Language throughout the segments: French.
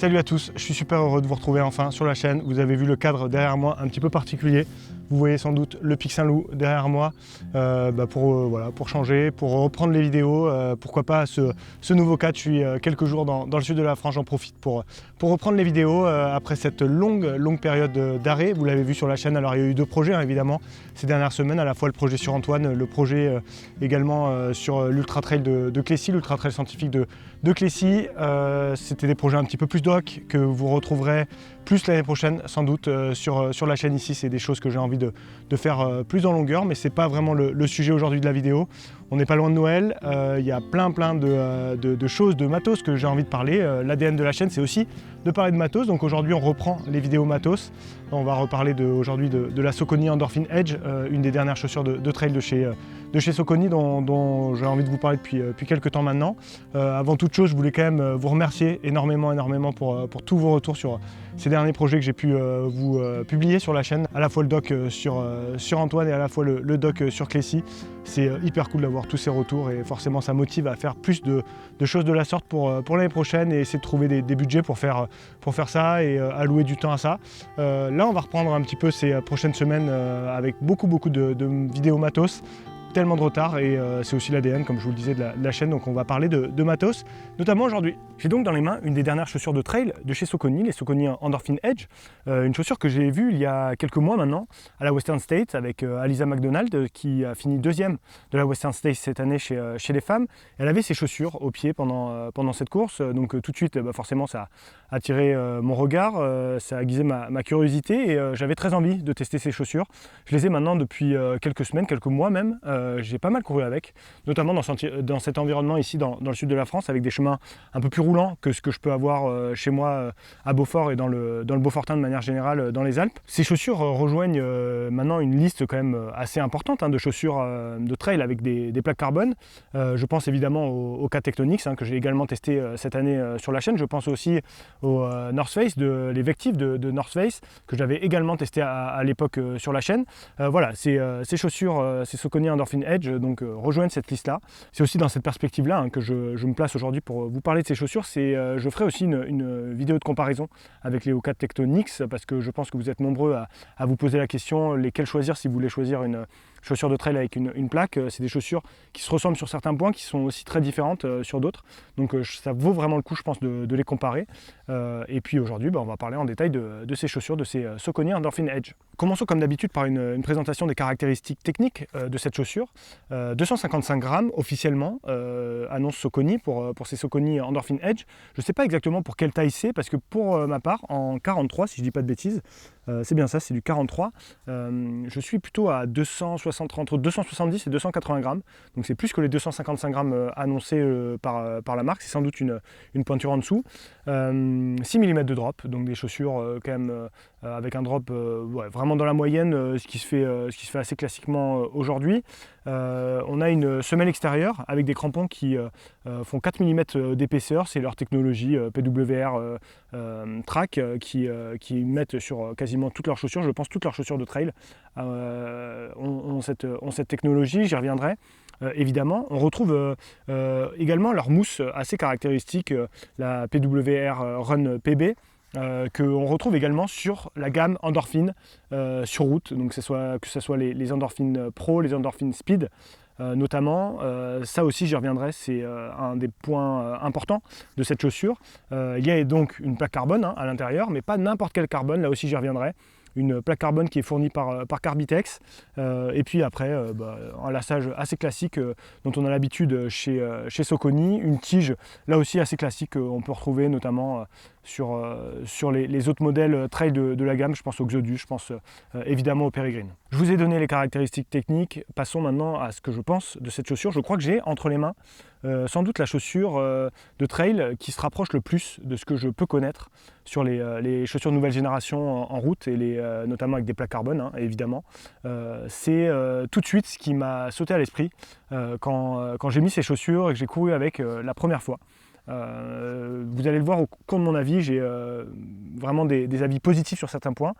Salut à tous, je suis super heureux de vous retrouver enfin sur la chaîne. Vous avez vu le cadre derrière moi un petit peu particulier. Vous voyez sans doute le Pic Saint-Loup derrière moi pour changer, pour reprendre les vidéos. Pourquoi pas ce nouveau cadre. Je suis quelques jours dans le sud de la France, j'en profite pour reprendre les vidéos après cette longue période d'arrêt. Vous l'avez vu sur la chaîne, alors il y a eu deux projets évidemment ces dernières semaines, à la fois le projet sur Antoine, le projet également sur l'Ultra Trail de Clécy, l'Ultra Trail scientifique de Clécy. C'était des projets un petit peu plus doc que vous retrouverez plus l'année prochaine sans doute sur la chaîne ici. C'est des choses que j'ai envie de faire plus en longueur, mais c'est pas vraiment le sujet aujourd'hui de la vidéo. On n'est pas loin de Noël, il y a plein de choses, de matos que j'ai envie de parler. L'ADN de la chaîne, c'est aussi de parler de matos, donc aujourd'hui on reprend les vidéos matos. On va reparler aujourd'hui de la Saucony Endorphin Edge, une des dernières chaussures de trail de chez Saucony dont j'ai envie de vous parler depuis quelques temps maintenant. Avant toute chose, je voulais quand même vous remercier énormément pour tous vos retours sur ces derniers projets que j'ai pu vous publier sur la chaîne, à la fois le doc sur Antoine et à la fois le doc sur Clécy. C'est hyper cool d'avoir tous ces retours et forcément ça motive à faire plus de choses de la sorte pour l'année prochaine et essayer de trouver des budgets pour faire ça et allouer du temps à ça. Là on va reprendre un petit peu ces prochaines semaines avec beaucoup de vidéos matos. Tellement de retard et c'est aussi l'ADN, comme je vous le disais, de la chaîne, donc on va parler de matos, notamment aujourd'hui. J'ai donc dans les mains une des dernières chaussures de trail de chez Saucony, les Saucony Endorphin Edge, une chaussure que j'ai vue il y a quelques mois maintenant à la Western States avec Alisa McDonald qui a fini deuxième de la Western States cette année chez les femmes. Elle avait ses chaussures au pied pendant cette course, donc tout de suite forcément ça a attiré mon regard, ça a aiguisé ma curiosité et j'avais très envie de tester ces chaussures. Je les ai maintenant depuis quelques semaines, quelques mois même. J'ai pas mal couru avec, notamment dans cet environnement ici dans le sud de la France, avec des chemins un peu plus roulants que ce que je peux avoir chez moi à Beaufort et dans le Beaufortin de manière générale dans les Alpes. Ces chaussures rejoignent maintenant une liste quand même assez importante de chaussures de trail avec des plaques carbone. Je pense évidemment au K-Tectonics que j'ai également testé cette année sur la chaîne. Je pense aussi au North Face, les Vective de North Face que j'avais également testé à l'époque sur la chaîne. Voilà, ces chaussures, ces Saucony Endorphin Edge rejoignent cette liste-là. C'est aussi dans cette perspective-là que je me place aujourd'hui pour vous parler de ces chaussures. Je ferai aussi une vidéo de comparaison avec les Ocat Tectonics parce que je pense que vous êtes nombreux à vous poser la question lesquelles choisir si vous voulez choisir une chaussure de trail avec une plaque. C'est des chaussures qui se ressemblent sur certains points, qui sont aussi très différentes sur d'autres. Donc ça vaut vraiment le coup, je pense, de les comparer. Et puis aujourd'hui, on va parler en détail de ces chaussures, de ces Saucony Endorphin Edge. Commençons comme d'habitude par une présentation des caractéristiques techniques de cette chaussure. 255 grammes officiellement, annonce Saucony pour ces Saucony Endorphin Edge. Je ne sais pas exactement pour quelle taille c'est, parce que pour ma part, en 43, si je ne dis pas de bêtises, c'est bien ça, c'est du 43. Je suis plutôt à entre 270 et 280 grammes. Donc c'est plus que les 255 grammes annoncés par la marque. C'est sans doute une pointure en dessous. 6 mm de drop, donc des chaussures quand même avec un drop vraiment dans la moyenne, ce qui se fait assez classiquement aujourd'hui. On a une semelle extérieure avec des crampons qui font 4 mm d'épaisseur. C'est leur technologie PWR Track qui mettent sur quasiment toutes leurs chaussures. Je pense toutes leurs chaussures de trail ont cette technologie, j'y reviendrai. Évidemment, on retrouve également leur mousse assez caractéristique, la PWR Run PB, qu'on retrouve également sur la gamme Endorphin sur route, donc que ce soit les Endorphin Pro, les Endorphin Speed notamment. Ça aussi j'y reviendrai, c'est un des points importants de cette chaussure. Il y a donc une plaque carbone à l'intérieur, mais pas n'importe quel carbone, là aussi j'y reviendrai. Une plaque carbone qui est fournie par Carbitex, et puis après un lassage assez classique dont on a l'habitude chez Saucony, une tige là aussi assez classique on peut retrouver notamment sur les autres modèles trail de la gamme. Je pense au Xodus, je pense évidemment au Peregrine. Je vous ai donné les caractéristiques techniques, passons maintenant à ce que je pense de cette chaussure. Je crois que j'ai entre les mains sans doute la chaussure de trail qui se rapproche le plus de ce que je peux connaître sur les chaussures de nouvelle génération en route, et notamment avec des plaques carbone évidemment. C'est tout de suite ce qui m'a sauté à l'esprit quand j'ai mis ces chaussures et que j'ai couru avec la première fois. Vous allez le voir au cours de mon avis, j'ai vraiment des avis positifs sur certains points.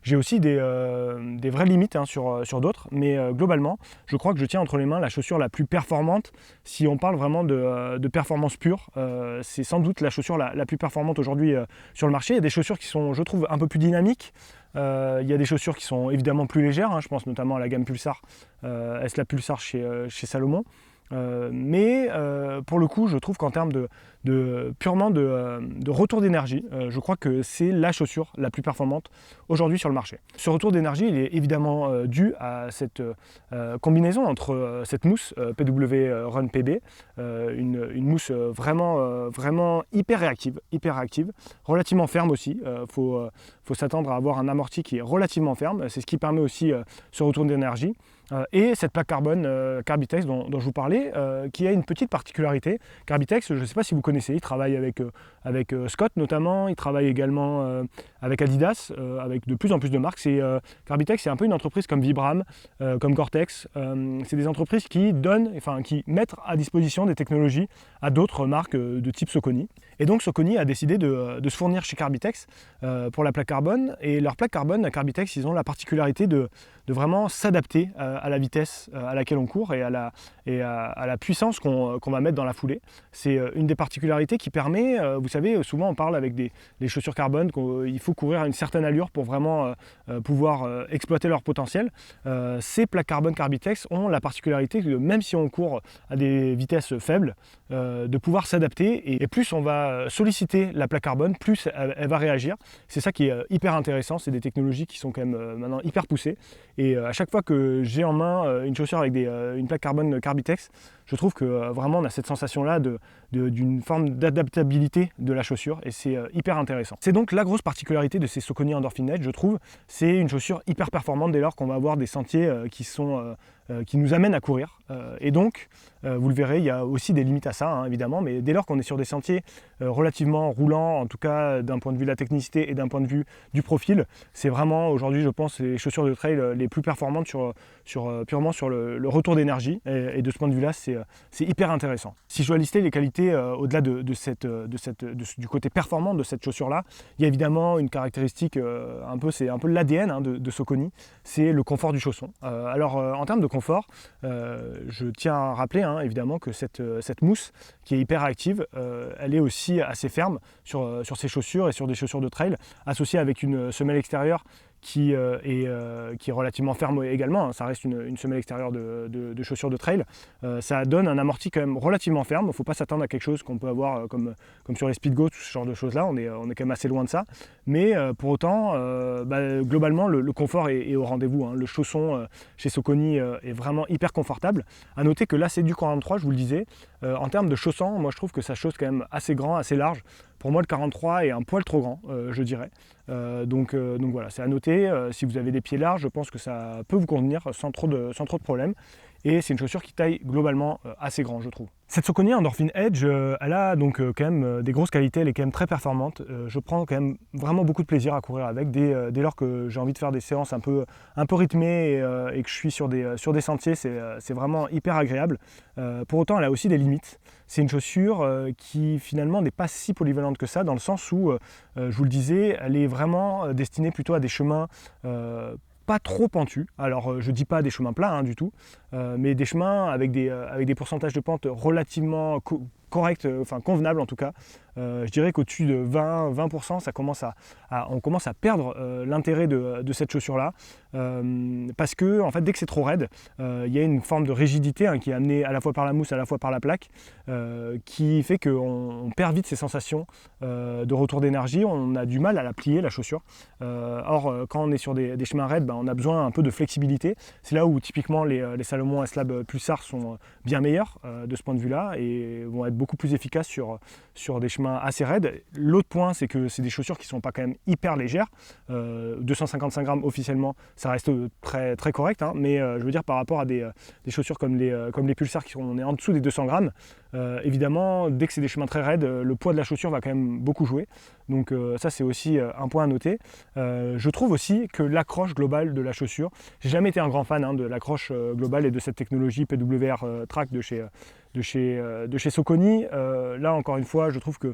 J'ai aussi des vraies limites sur d'autres, mais globalement, je crois que je tiens entre les mains la chaussure la plus performante. Si on parle vraiment de performance pure, c'est sans doute la chaussure la plus performante aujourd'hui sur le marché. Il y a des chaussures qui sont, je trouve, un peu plus dynamiques. Il y a des chaussures qui sont évidemment plus légères, hein, je pense notamment à la gamme Pulsar, la Pulsar chez Salomon. Mais pour le coup, je trouve qu'en termes purement de retour d'énergie, je crois que c'est la chaussure la plus performante aujourd'hui sur le marché. Ce retour d'énergie, il est évidemment dû à cette combinaison entre cette mousse PW Run PB, une mousse vraiment hyper réactive, relativement ferme aussi. Faut s'attendre à avoir un amorti qui est relativement ferme. C'est ce qui permet aussi ce retour d'énergie. Et cette plaque carbone Carbitex dont je vous parlais, qui a une petite particularité. Carbitex, je ne sais pas si vous connaissez, il travaille avec Scott notamment, il travaille également avec Adidas, avec de plus en plus de marques. Carbitex, c'est un peu une entreprise comme Vibram, comme Gore-Tex. C'est des entreprises qui qui mettent à disposition des technologies à d'autres marques de type Saucony. Et donc Saucony a décidé de se fournir chez Carbitex pour la plaque carbone. Et leur plaque carbone, Carbitex, ils ont la particularité de vraiment s'adapter à la vitesse à laquelle on court et à la puissance qu'on va mettre dans la foulée. C'est une des particularités qui permet, vous savez, souvent on parle avec les chaussures carbone qu'il faut courir à une certaine allure pour vraiment pouvoir exploiter leur potentiel. Ces plaques carbone Carbitex ont la particularité que même si on court à des vitesses faibles, de pouvoir s'adapter et plus on va solliciter la plaque carbone, plus elle va réagir. C'est ça qui est hyper intéressant, c'est des technologies qui sont quand même maintenant hyper poussées. Et à chaque fois que j'ai en main une chaussure avec une plaque carbone Carbitex, je trouve que vraiment on a cette sensation-là d'une forme d'adaptabilité de la chaussure et c'est hyper intéressant. C'est donc la grosse particularité de ces Saucony Endorphin Edge, je trouve. C'est une chaussure hyper performante dès lors qu'on va avoir des sentiers qui nous amènent à courir. Et donc, vous le verrez, il y a aussi des limites à ça, hein, évidemment, mais dès lors qu'on est sur des sentiers relativement roulants, en tout cas d'un point de vue de la technicité et d'un point de vue du profil, c'est vraiment aujourd'hui, je pense, les chaussures de trail les plus performantes purement sur le retour d'énergie. Et de ce point de vue-là, c'est hyper intéressant. Si je dois lister les qualités au-delà du côté performant de cette chaussure-là, il y a évidemment une caractéristique, c'est un peu l'ADN de Saucony, c'est le confort du chausson. Alors en termes de confort, je tiens à rappeler évidemment que cette mousse qui est hyper réactive, elle est aussi assez ferme sur ces chaussures et sur des chaussures de trail, associée avec une semelle extérieure qui est relativement ferme également, hein. Ça reste une semelle extérieure de chaussures de trail. Ça donne un amorti quand même relativement ferme. Il ne faut pas s'attendre à quelque chose qu'on peut avoir comme sur les Speedgo, tout ce genre de choses-là. On est quand même assez loin de ça. Mais pour autant, globalement, le confort est au rendez-vous, hein. Le chausson chez Saucony est vraiment hyper confortable. À noter que là, c'est du 43, je vous le disais. En termes de chaussant, moi je trouve que ça chausse quand même assez grand, assez large. Pour moi, le 43 est un poil trop grand, je dirais. Donc voilà, c'est à noter. Si vous avez des pieds larges, je pense que ça peut vous convenir sans trop de problème. Et c'est une chaussure qui taille globalement assez grand, je trouve. Cette Saucony Endorphin Edge, elle a donc quand même des grosses qualités, elle est quand même très performante. Je prends quand même vraiment beaucoup de plaisir à courir avec dès lors que j'ai envie de faire des séances un peu rythmées et que je suis sur des sentiers, c'est vraiment hyper agréable. Pour autant, elle a aussi des limites. C'est une chaussure qui finalement n'est pas si polyvalente que ça, dans le sens où, je vous le disais, elle est vraiment destinée plutôt à des chemins pas trop pentus. Alors je dis pas des chemins plats du tout, mais des chemins avec des pourcentages de pente relativement correct, convenable en tout cas. Je dirais qu'au-dessus de 20%, on commence à perdre l'intérêt de cette chaussure-là, parce que en fait, dès que c'est trop raide, il y a une forme de rigidité qui est amenée à la fois par la mousse, à la fois par la plaque, qui fait qu'on perd vite ces sensations de retour d'énergie. On a du mal à la plier, la chaussure. Or, quand on est sur des chemins raides, on a besoin un peu de flexibilité. C'est là où typiquement les Salomon S-Lab Pulsar sont bien meilleurs de ce point de vue-là et vont être beaucoup plus efficaces sur des chemins assez raides. L'autre point, c'est que c'est des chaussures qui ne sont pas quand même hyper légères. 255 grammes officiellement, ça reste très, très correct, mais je veux dire par rapport à des chaussures comme les Pulsar on est en dessous des 200 grammes, évidemment, dès que c'est des chemins très raides, le poids de la chaussure va quand même beaucoup jouer. Donc ça, c'est aussi un point à noter. Je trouve aussi que l'accroche globale de la chaussure, j'ai jamais été un grand fan de l'accroche globale et de cette technologie PWR Track de chez de chez Saucony. Là encore une fois, je trouve que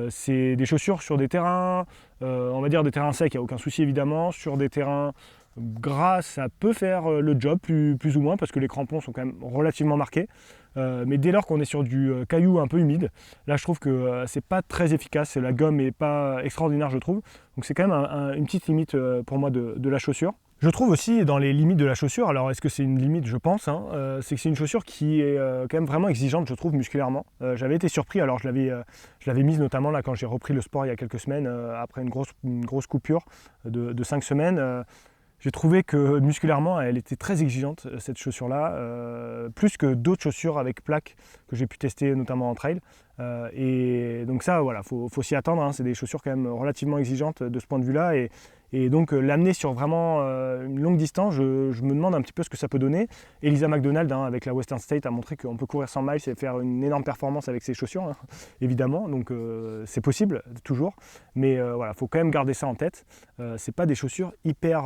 c'est des chaussures sur des terrains, on va dire des terrains secs, il n'y a aucun souci évidemment. Sur des terrains gras, ça peut faire le job plus ou moins parce que les crampons sont quand même relativement marqués. Mais dès lors qu'on est sur du caillou un peu humide, là je trouve que c'est pas très efficace, la gomme est pas extraordinaire je trouve. Donc c'est quand même une petite limite pour moi de la chaussure. Je trouve aussi dans les limites de la chaussure, alors est-ce que c'est une limite? Je pense, hein, c'est que c'est une chaussure qui est quand même vraiment exigeante, je trouve, musculairement. J'avais été surpris, alors je l'avais mise notamment là quand j'ai repris le sport il y a quelques semaines, après une grosse coupure de 5 semaines. J'ai trouvé que musculairement, elle était très exigeante, cette chaussure-là, plus que d'autres chaussures avec plaques que j'ai pu tester, notamment en trail. Et donc ça, voilà, faut s'y attendre, hein, c'est des chaussures quand même relativement exigeantes de ce point de vue-là. Et donc l'amener sur vraiment une longue distance, je me demande un petit peu ce que ça peut donner. Elisa McDonald, hein, avec la Western State, a montré qu'on peut courir 100 miles et faire une énorme performance avec ses chaussures, hein, évidemment. Donc c'est possible, toujours. Mais voilà, il faut quand même garder ça en tête. C'est pas des chaussures hyper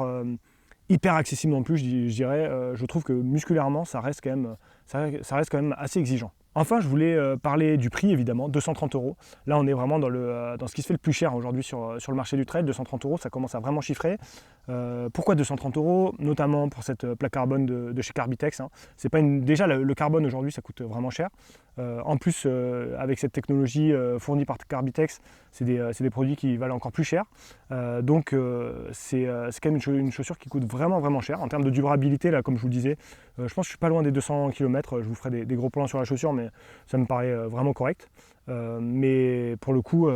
accessibles non plus, je dirais. Je trouve que musculairement, ça reste quand même assez exigeant. Enfin, je voulais parler du prix, évidemment, 230 €. Là, on est vraiment dans ce qui se fait le plus cher aujourd'hui sur le marché du trail. 230 €, ça commence à vraiment chiffrer. Pourquoi 230 €? Notamment pour cette plaque carbone de chez Carbitex, hein. C'est pas déjà, le carbone aujourd'hui, ça coûte vraiment cher. En plus, avec cette technologie fournie par Carbitex, c'est des produits qui valent encore plus cher. Donc, c'est quand même une chaussure qui coûte vraiment cher. En termes de durabilité, là, comme je vous le disais, je pense que je suis pas loin des 200 km. Je vous ferai des gros plans sur la chaussure, mais ça me paraît vraiment correct. Mais pour le coup,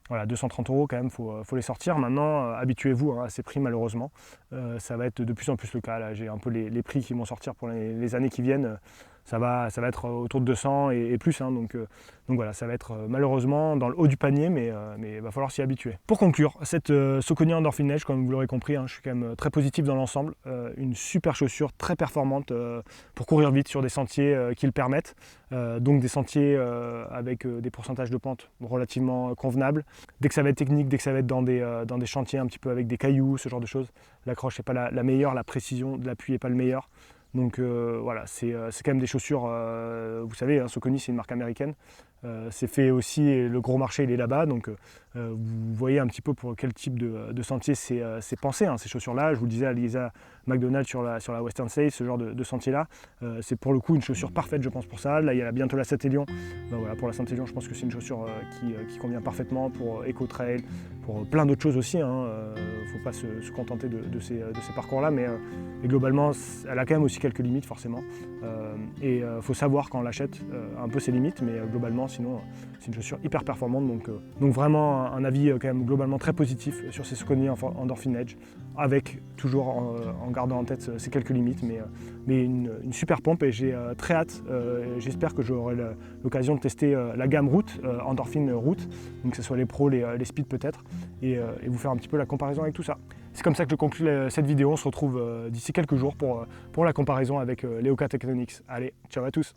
voilà, 230 € quand même, faut les sortir. Maintenant, habituez-vous, hein, à ces prix malheureusement. Ça va être de plus en plus le cas. Là, j'ai un peu les prix qui vont sortir pour les années qui viennent. Ça va être autour de 200 et plus. Hein, donc voilà, ça va être malheureusement dans le haut du panier, mais il va falloir s'y habituer. Pour conclure, cette Saucony Endorphin Edge, comme vous l'aurez compris, hein, je suis quand même très positif dans l'ensemble. Une super chaussure, très performante pour courir vite sur des sentiers qui le permettent. Donc des sentiers avec des pourcentages de pente relativement convenables. Dès que ça va être technique, dès que ça va être dans des chantiers un petit peu avec des cailloux, ce genre de choses, l'accroche n'est pas la meilleure, la précision de l'appui n'est pas le meilleur. Donc voilà, c'est quand même des chaussures, vous savez, hein, Saucony c'est une marque américaine, c'est fait aussi, et le gros marché il est là-bas, donc vous voyez un petit peu pour quel type de sentier c'est pensé, hein, ces chaussures-là. Je vous le disais, à Elisa McDonald sur la Western State, ce genre de sentier-là, c'est pour le coup une chaussure parfaite je pense pour ça. Là il y a bientôt la Saint-Élion, ben voilà, pour la Saint-Élion je pense que c'est une chaussure qui convient parfaitement pour Eco-Trail, pour plein d'autres choses aussi, hein. Faut pas se contenter de ces parcours-là, mais globalement elle a quand même aussi quelques limites forcément, et faut savoir quand on l'achète un peu ses limites, mais globalement sinon c'est une chaussure hyper performante, donc vraiment un avis quand même globalement très positif sur ces Saucony Endorphin Edge, avec toujours en gardant en tête ces quelques limites, mais une super pompe, et j'ai très hâte, j'espère que j'aurai l'occasion de tester la gamme Route, Endorphin Route, donc que ce soit les pros, les speed peut-être, et vous faire un petit peu la comparaison avec tout ça. C'est comme ça que je conclue cette vidéo. On se retrouve d'ici quelques jours pour la comparaison avec les Hoka Tectonics. Allez, ciao à tous!